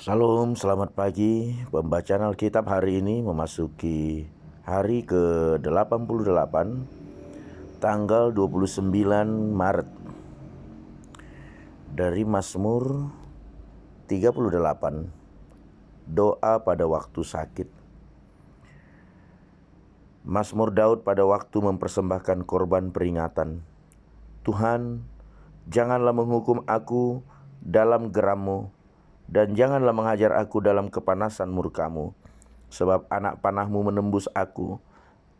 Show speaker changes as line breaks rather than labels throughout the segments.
Salam, selamat pagi. Pembacaan Alkitab hari ini memasuki hari ke-88, tanggal 29 Maret. Dari Mazmur 38, doa pada waktu sakit. Mazmur Daud pada waktu mempersembahkan korban peringatan. Tuhan, janganlah menghukum aku dalam geram-Mu, dan janganlah menghajar aku dalam kepanasan murka-Mu. Sebab anak panah-Mu menembus aku,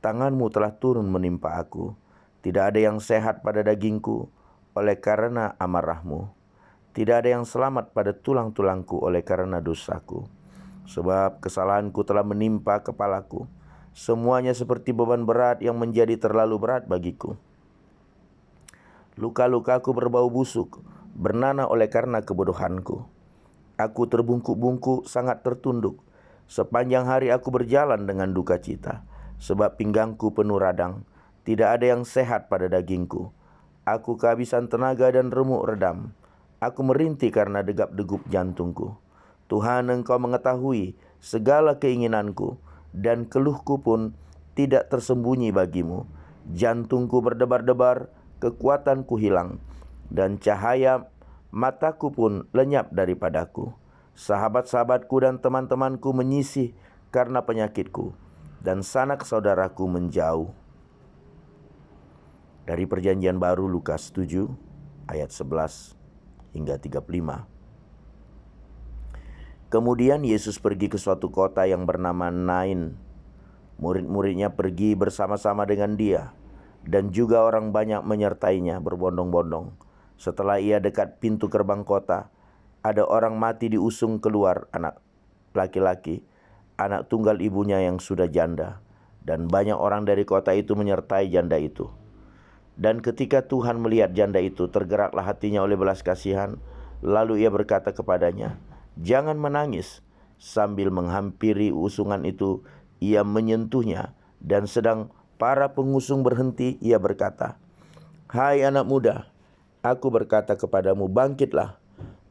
tangan-Mu telah turun menimpa aku. Tidak ada yang sehat pada dagingku oleh karena amarah-Mu. Tidak ada yang selamat pada tulang-tulangku oleh karena dosaku. Sebab kesalahanku telah menimpa kepalaku. Semuanya seperti beban berat yang menjadi terlalu berat bagiku. Luka-lukaku berbau busuk, bernanah oleh karena kebodohanku. Aku terbungkuk-bungkuk, sangat tertunduk. Sepanjang hari aku berjalan dengan duka cita, sebab pinggangku penuh radang. Tidak ada yang sehat pada dagingku. Aku kehabisan tenaga dan remuk redam. Aku merintih karena degap-degup jantungku. Tuhan, Engkau mengetahui segala keinginanku, dan keluhku pun tidak tersembunyi bagimu. Jantungku berdebar-debar, kekuatanku hilang, dan cahaya mataku pun lenyap daripadaku. Sahabat-sahabatku dan teman-temanku menyisih karena penyakitku, dan sanak saudaraku menjauh. Dari Perjanjian Baru Lukas 7 ayat 11 hingga 35. Kemudian Yesus pergi ke suatu kota yang bernama Nain. Murid-muridnya pergi bersama-sama dengan dia, dan juga orang banyak menyertainya berbondong-bondong. Setelah ia dekat pintu gerbang kota, ada orang mati diusung keluar, anak laki-laki, anak tunggal ibunya yang sudah janda. Dan banyak orang dari kota itu menyertai janda itu. Dan ketika Tuhan melihat janda itu, tergeraklah hatinya oleh belas kasihan. Lalu ia berkata kepadanya, "Jangan menangis." Sambil menghampiri usungan itu, ia menyentuhnya. Dan sedang para pengusung berhenti, ia berkata, "Hai anak muda, aku berkata kepadamu, bangkitlah."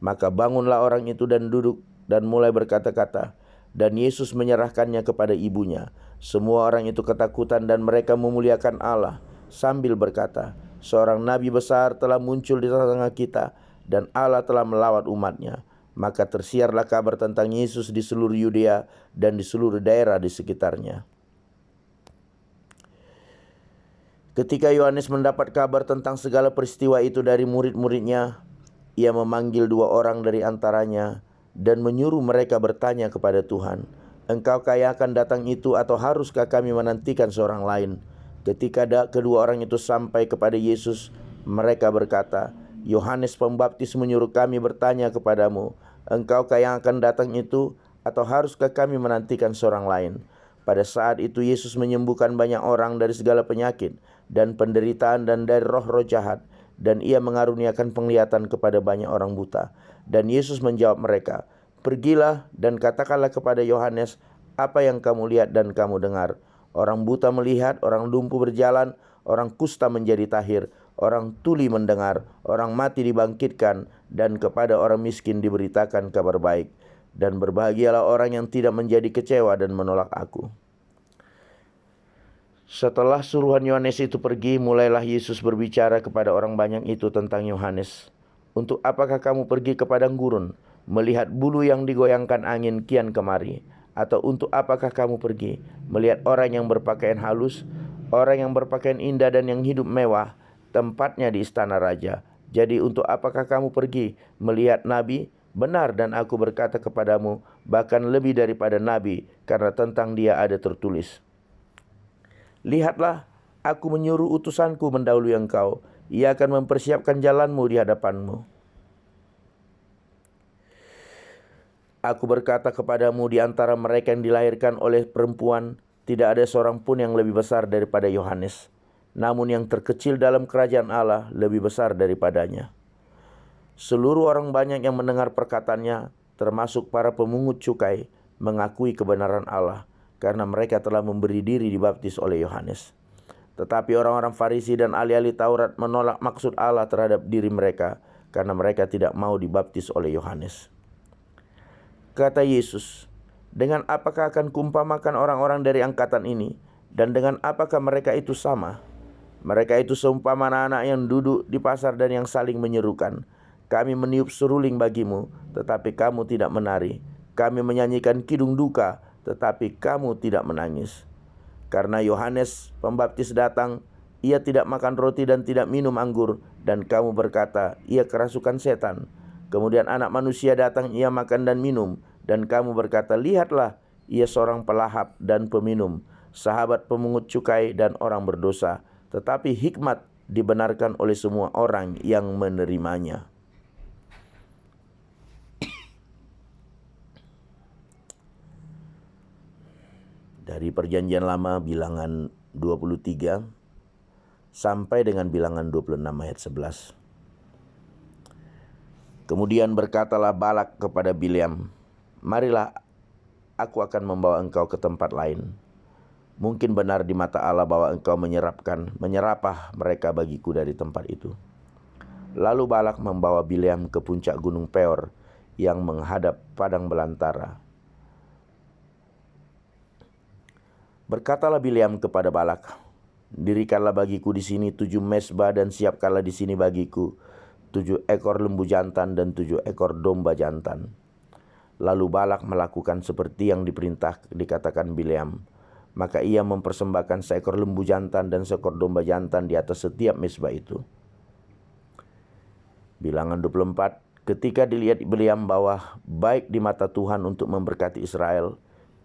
Maka bangunlah orang itu dan duduk dan mulai berkata-kata. Dan Yesus menyerahkannya kepada ibunya. Semua orang itu ketakutan dan mereka memuliakan Allah sambil berkata, "Seorang nabi besar telah muncul di tengah-tengah kita, dan Allah telah melawat umatnya." Maka tersiarlah kabar tentang Yesus di seluruh Yudea dan di seluruh daerah di sekitarnya. Ketika Yohanes mendapat kabar tentang segala peristiwa itu dari murid-muridnya, ia memanggil 2 orang dari antaranya dan menyuruh mereka bertanya kepada Tuhan, "Engkaukah yang akan datang itu, atau haruskah kami menantikan seorang lain?" Ketika kedua orang itu sampai kepada Yesus, mereka berkata, "Yohanes Pembaptis menyuruh kami bertanya kepadamu, Engkaukah yang akan datang itu, atau haruskah kami menantikan seorang lain?" Pada saat itu Yesus menyembuhkan banyak orang dari segala penyakit dan penderitaan dan dari roh-roh jahat, dan ia mengaruniakan penglihatan kepada banyak orang buta. Dan Yesus menjawab mereka, "Pergilah dan katakanlah kepada Yohanes apa yang kamu lihat dan kamu dengar. Orang buta melihat, orang lumpuh berjalan, orang kusta menjadi tahir, orang tuli mendengar, orang mati dibangkitkan, dan kepada orang miskin diberitakan kabar baik. Dan berbahagialah orang yang tidak menjadi kecewa dan menolak aku." Setelah suruhan Yohanes itu pergi, mulailah Yesus berbicara kepada orang banyak itu tentang Yohanes. "Untuk apakah kamu pergi ke padang gurun, melihat bulu yang digoyangkan angin kian kemari? Atau untuk apakah kamu pergi, melihat orang yang berpakaian halus, orang yang berpakaian indah dan yang hidup mewah, tempatnya di istana raja? Jadi untuk apakah kamu pergi, melihat nabi? Benar, dan aku berkata kepadamu, bahkan lebih daripada nabi, karena tentang dia ada tertulis, 'Lihatlah, aku menyuruh utusanku mendahului engkau. Ia akan mempersiapkan jalanmu di hadapanmu.' Aku berkata kepadamu, di antara mereka yang dilahirkan oleh perempuan, tidak ada seorang pun yang lebih besar daripada Yohanes. Namun yang terkecil dalam kerajaan Allah lebih besar daripadanya." Seluruh orang banyak yang mendengar perkataannya, termasuk para pemungut cukai, mengakui kebenaran Allah, karena mereka telah memberi diri dibaptis oleh Yohanes. Tetapi orang-orang Farisi dan ahli-ahli Taurat menolak maksud Allah terhadap diri mereka, karena mereka tidak mau dibaptis oleh Yohanes. Kata Yesus, dengan apakah akan kuumpamakan orang-orang dari angkatan ini, dan dengan apakah mereka itu sama? Mereka itu seumpama anak-anak yang duduk di pasar dan yang saling menyerukan, kami meniup seruling bagimu, tetapi kamu tidak menari. Kami menyanyikan kidung duka, tetapi kamu tidak menangis. Karena Yohanes Pembaptis datang, ia tidak makan roti dan tidak minum anggur, dan kamu berkata, ia kerasukan setan. Kemudian Anak Manusia datang, ia makan dan minum, dan kamu berkata, lihatlah, ia seorang pelahap dan peminum, sahabat pemungut cukai dan orang berdosa. Tetapi hikmat dibenarkan oleh semua orang yang menerimanya. Dari Perjanjian Lama bilangan 23 sampai dengan bilangan 26 ayat 11. Kemudian berkatalah Balak kepada Bileam, marilah aku akan membawa engkau ke tempat lain. Mungkin benar di mata Allah bahwa engkau menyerapah mereka bagiku dari tempat itu. Lalu Balak membawa Bileam ke puncak gunung Peor yang menghadap padang belantara. Berkatalah Bileam kepada Balak, dirikanlah bagiku di sini 7 mezbah dan siapkanlah di sini bagiku 7 ekor lembu jantan dan 7 ekor domba jantan. Lalu Balak melakukan seperti yang dikatakan Bileam. Maka ia mempersembahkan seekor lembu jantan dan seekor domba jantan di atas setiap mezbah itu. Bilangan 24, ketika dilihat Bileam bahwa baik di mata Tuhan untuk memberkati Israel,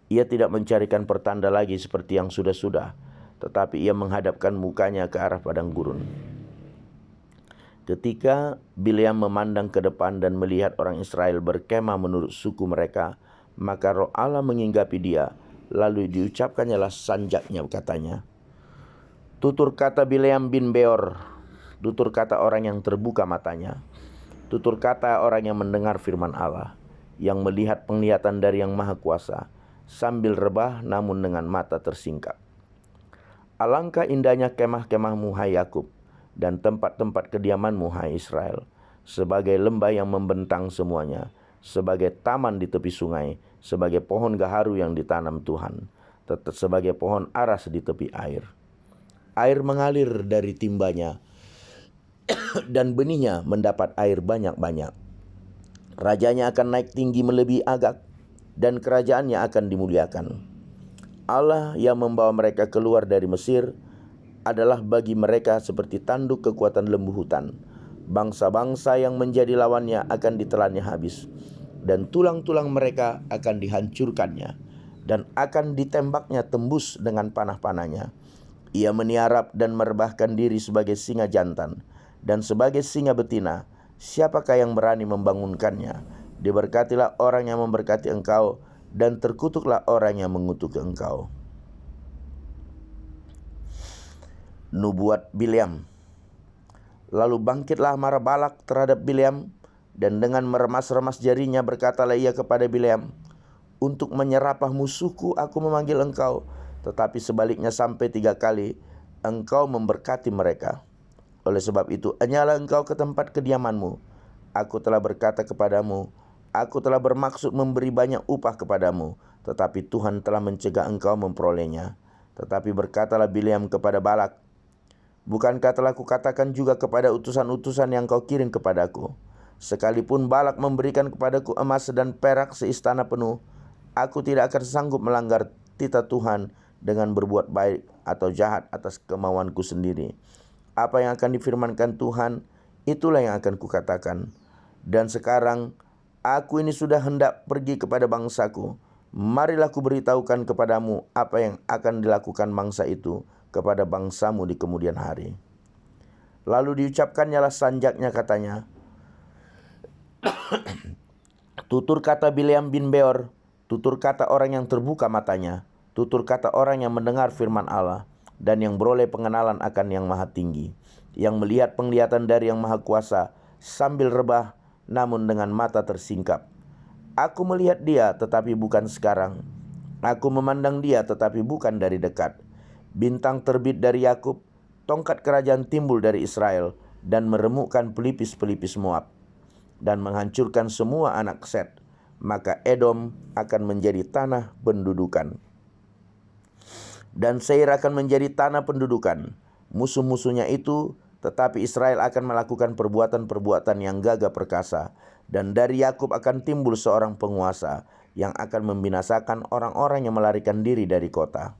ia tidak mencarikan pertanda lagi seperti yang sudah-sudah, tetapi ia menghadapkan mukanya ke arah padang gurun. Ketika Bileam memandang ke depan dan melihat orang Israel berkemah menurut suku mereka, maka roh Allah menginggapi dia, lalu diucapkannya sanjaknya, katanya, tutur kata Bileam bin Beor, tutur kata orang yang terbuka matanya, tutur kata orang yang mendengar firman Allah, yang melihat penglihatan dari Yang Maha Kuasa, sambil rebah namun dengan mata tersingkap. Alangkah indahnya kemah-kemahmu, hai Yakub, dan tempat-tempat kediamanmu, hai Israel, sebagai lembah yang membentang semuanya, sebagai taman di tepi sungai, sebagai pohon gaharu yang ditanam Tuhan, tetap sebagai pohon aras di tepi air. Air mengalir dari timbanya, dan benihnya mendapat air banyak-banyak. Rajanya akan naik tinggi melebihi Agag, dan kerajaannya akan dimuliakan. Allah yang membawa mereka keluar dari Mesir adalah bagi mereka seperti tanduk kekuatan lembu hutan. Bangsa-bangsa yang menjadi lawannya akan ditelannya habis, dan tulang-tulang mereka akan dihancurkannya, dan akan ditembaknya tembus dengan panah-panahnya. Ia meniarap dan merebahkan diri sebagai singa jantan, dan sebagai singa betina. Siapakah yang berani membangunkannya? Diberkatilah orang yang memberkati engkau, dan terkutuklah orang yang mengutuk engkau. Nubuat Bileam. Lalu bangkitlah marah Balak terhadap Bileam, dan dengan meremas-remas jarinya berkatalah ia kepada Bileam, untuk menyerapah musuhku aku memanggil engkau, tetapi sebaliknya sampai 3 kali engkau memberkati mereka. Oleh sebab itu enyalah engkau ke tempat kediamanmu. Aku telah berkata kepadamu, aku telah bermaksud memberi banyak upah kepadamu, tetapi Tuhan telah mencegah engkau memperolehnya. Tetapi berkatalah Bileam kepada Balak, bukankah telah kukatakan juga kepada utusan-utusan yang kau kirim kepadaku, sekalipun Balak memberikan kepadaku emas dan perak seistana penuh, aku tidak akan sanggup melanggar titah Tuhan dengan berbuat baik atau jahat atas kemauanku sendiri. Apa yang akan difirmankan Tuhan, itulah yang akan kukatakan. Dan sekarang aku ini sudah hendak pergi kepada bangsaku. Marilah kuberitahukan kepadamu apa yang akan dilakukan bangsa itu kepada bangsamu di kemudian hari. Lalu diucapkannya sanjaknya, katanya, tutur kata Bileam bin Beor, tutur kata orang yang terbuka matanya, tutur kata orang yang mendengar firman Allah, dan yang beroleh pengenalan akan Yang Maha Tinggi, yang melihat penglihatan dari Yang Maha Kuasa, sambil rebah namun dengan mata tersingkap. Aku melihat dia tetapi bukan sekarang. Aku memandang dia tetapi bukan dari dekat. Bintang terbit dari Yakub, tongkat kerajaan timbul dari Israel, dan meremukkan pelipis-pelipis Moab, dan menghancurkan semua anak Set. maka Edom akan menjadi tanah pendudukan. Dan Seir akan menjadi tanah pendudukan musuh-musuhnya itu, tetapi Israel akan melakukan perbuatan-perbuatan yang gagah perkasa. Dan dari Yakub akan timbul seorang penguasa yang akan membinasakan orang-orang yang melarikan diri dari kota.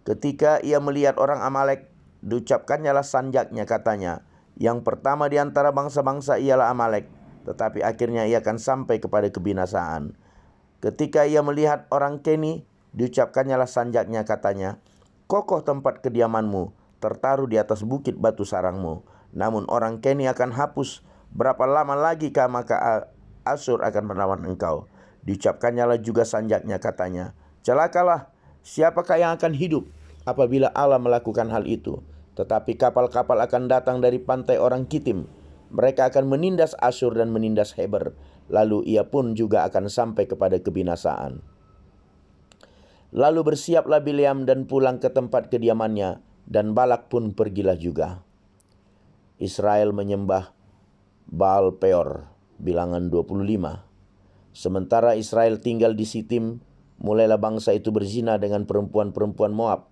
Ketika ia melihat orang Amalek, diucapkannyalah sanjaknya, katanya, yang pertama di antara bangsa-bangsa ialah Amalek, tetapi akhirnya ia akan sampai kepada kebinasaan. Ketika ia melihat orang Keni, diucapkannyalah sanjaknya, katanya, kokoh tempat kediamanmu, tertaruh di atas bukit batu sarangmu. Namun orang Keni akan hapus, berapa lama lagi maka Asyur akan melawan engkau. Diucapkannyalah juga sanjaknya, katanya, celakalah, siapakah yang akan hidup apabila Allah melakukan hal itu? Tetapi kapal-kapal akan datang dari pantai orang Kitim. Mereka akan menindas Asyur dan menindas Heber. Lalu ia pun juga akan sampai kepada kebinasaan. Lalu bersiaplah Bileam dan pulang ke tempat kediamannya, dan Balak pun pergilah juga. Israel menyembah Baal Peor, Bilangan 25. Sementara Israel tinggal di Sitim, mulailah bangsa itu berzina dengan perempuan-perempuan Moab.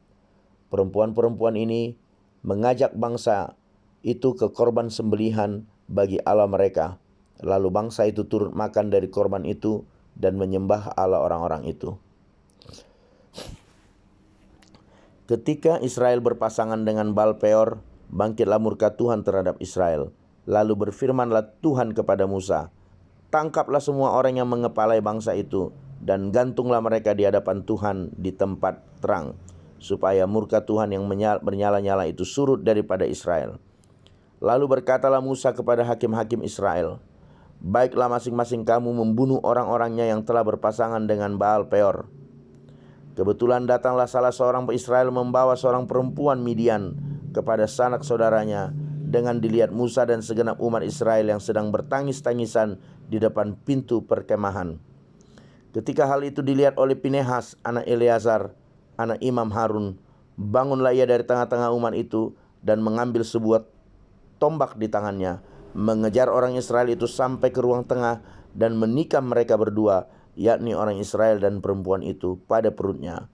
Perempuan-perempuan ini mengajak bangsa itu ke korban sembelihan bagi Allah mereka. Lalu bangsa itu turut makan dari korban itu dan menyembah Allah orang-orang itu. Ketika Israel berpasangan dengan Baal Peor, bangkitlah murka Tuhan terhadap Israel. Lalu berfirmanlah Tuhan kepada Musa, tangkaplah semua orang yang mengepalai bangsa itu, dan gantunglah mereka di hadapan Tuhan di tempat terang, supaya murka Tuhan yang bernyala-nyala itu surut daripada Israel. Lalu berkatalah Musa kepada hakim-hakim Israel, baiklah masing-masing kamu membunuh orang-orangnya yang telah berpasangan dengan Baal Peor. Kebetulan datanglah salah seorang Israel membawa seorang perempuan Midian kepada sanak saudaranya, dengan dilihat Musa dan segenap umat Israel yang sedang bertangis-tangisan di depan pintu perkemahan. Ketika hal itu dilihat oleh Pinehas, anak Eleazar, anak Imam Harun, bangunlah ia dari tengah-tengah umat itu dan mengambil sebuah tombak di tangannya, mengejar orang Israel itu sampai ke ruang tengah dan menikam mereka berdua, yakni orang Israel dan perempuan itu, pada perutnya.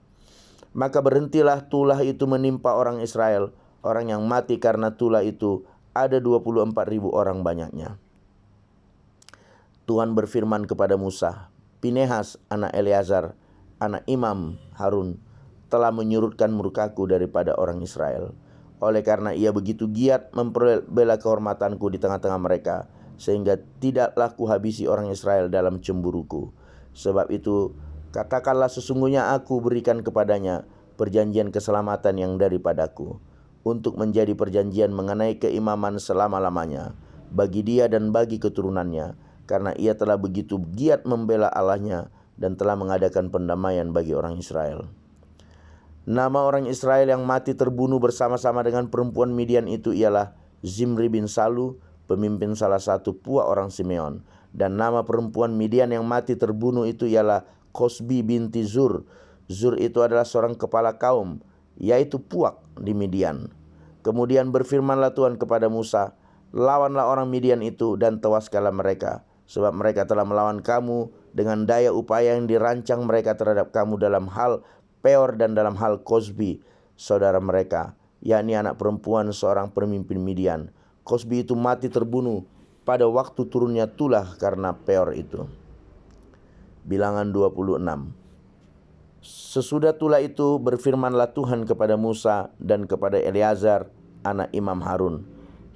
Maka berhentilah tulah itu menimpa orang Israel. Orang yang mati karena tulah itu ada 24.000 orang banyaknya. Tuhan berfirman kepada Musa, Pinehas anak Eleazar, anak Imam Harun, telah menyurutkan murkaku daripada orang Israel. Oleh karena ia begitu giat membela kehormatanku di tengah-tengah mereka, sehingga tidaklah kuhabisi orang Israel dalam cemburuku. Sebab itu, katakanlah sesungguhnya aku berikan kepadanya perjanjian keselamatan yang daripadaku, untuk menjadi perjanjian mengenai keimaman selama-lamanya, bagi dia dan bagi keturunannya, karena ia telah begitu giat membela Allahnya dan telah mengadakan pendamaian bagi orang Israel. Nama orang Israel yang mati terbunuh bersama-sama dengan perempuan Midian itu ialah Zimri bin Salu, pemimpin salah satu puak orang Simeon. Dan nama perempuan Midian yang mati terbunuh itu ialah Kosbi binti Zur. Zur itu adalah seorang kepala kaum, yaitu puak di Midian. Kemudian berfirmanlah Tuhan kepada Musa, lawanlah orang Midian itu dan tewaskanlah mereka, sebab mereka telah melawan kamu dengan daya upaya yang dirancang mereka terhadap kamu dalam hal Peor dan dalam hal Kosbi, saudara mereka, yakni anak perempuan seorang pemimpin Midian. Kosbi itu mati terbunuh pada waktu turunnya tulah karena Peor itu. Bilangan 26. Sesudah tulah itu berfirmanlah Tuhan kepada Musa dan kepada Eleazar, anak Imam Harun,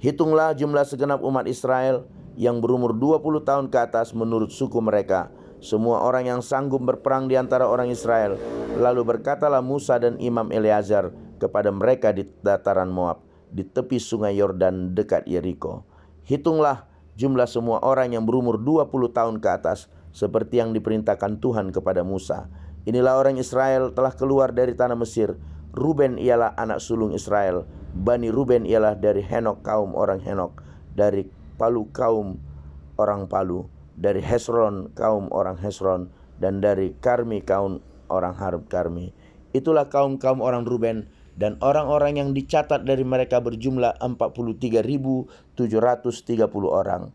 hitunglah jumlah segenap umat Israel yang berumur 20 tahun ke atas menurut suku mereka, semua orang yang sanggup berperang di antara orang Israel. Lalu berkatalah Musa dan Imam Eleazar kepada mereka di dataran Moab, di tepi sungai Yordan dekat Yeriko, hitunglah jumlah semua orang yang berumur 20 tahun ke atas, seperti yang diperintahkan Tuhan kepada Musa. Inilah orang Israel telah keluar dari tanah Mesir. Ruben ialah anak sulung Israel. Bani Ruben ialah dari Henok kaum orang Henok, dari Palu kaum orang Palu, dari Hesron kaum orang Hesron, dan dari Karmi kaum orang Harb Karmi. Itulah kaum-kaum orang Ruben, dan orang-orang yang dicatat dari mereka berjumlah 43.730 orang.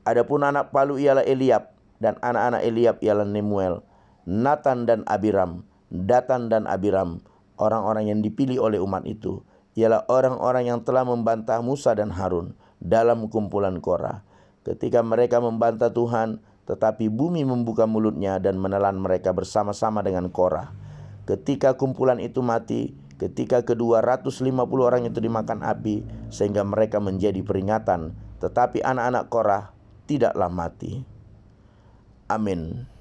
Adapun anak Palu ialah Eliab, dan anak-anak Eliab ialah Nemuel, Natan dan Abiram, Datan dan Abiram. Orang-orang yang dipilih oleh umat itu ialah orang-orang yang telah membantah Musa dan Harun dalam kumpulan Korah. Ketika mereka membantah Tuhan, tetapi bumi membuka mulutnya dan menelan mereka bersama-sama dengan Korah. Ketika kumpulan itu mati, ketika ke-250 orang itu dimakan api, sehingga mereka menjadi peringatan, tetapi anak-anak Korah tidaklah mati. Amin.